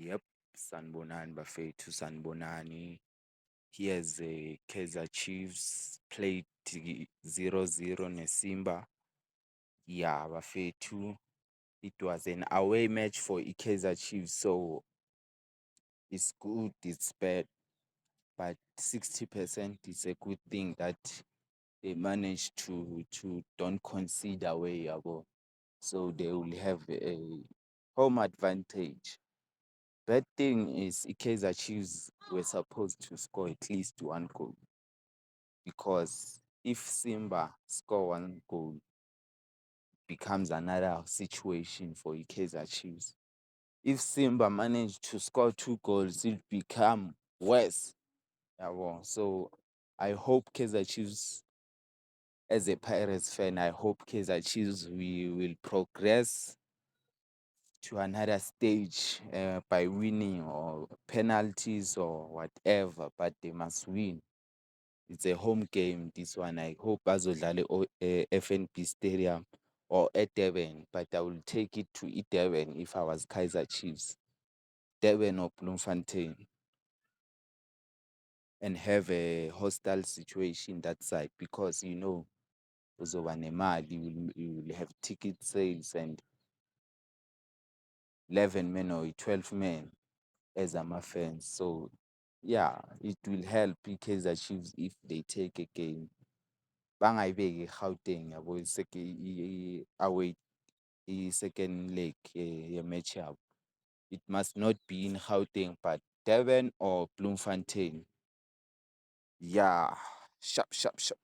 Yep, sanibonani bafethu, sanibonani. Here's a Kaizer Chiefs played 0-0 neSimba. Yeah, bafethu. It was an away match for Kaizer Chiefs, so it's good, it's bad, but 60% is a good thing that they managed to don't concede away, yabo. So they will have a home advantage. Bad thing is Kaizer Chiefs were supposed to score at least one goal, because if Simba score one goal, becomes another situation for Kaizer Chiefs. If Simba managed to score two goals, it become worse. Yabo. So I hope Kaizer Chiefs, as a Pirates fan, I hope Kaizer Chiefs we will progress to another stage by winning or penalties or whatever, but they must win. It's a home game, this one. I hope bazodlala FNB Stadium or at Durban, but I will take it to Durban if I was Kaizer Chiefs. Durban or Bloemfontein, and have a hostile situation that side, because uzoba nemali, you will have ticket sales and 11 men or 12 men as ama-fans. So yeah, it will help Kaizer Chiefs if they take a game. Bangayibeki eGauteng yabo, away i-second leg ye-match yabo. It must not be in Gauteng, but Durban or Bloemfontein. Yeah, sharp, sharp, sharp.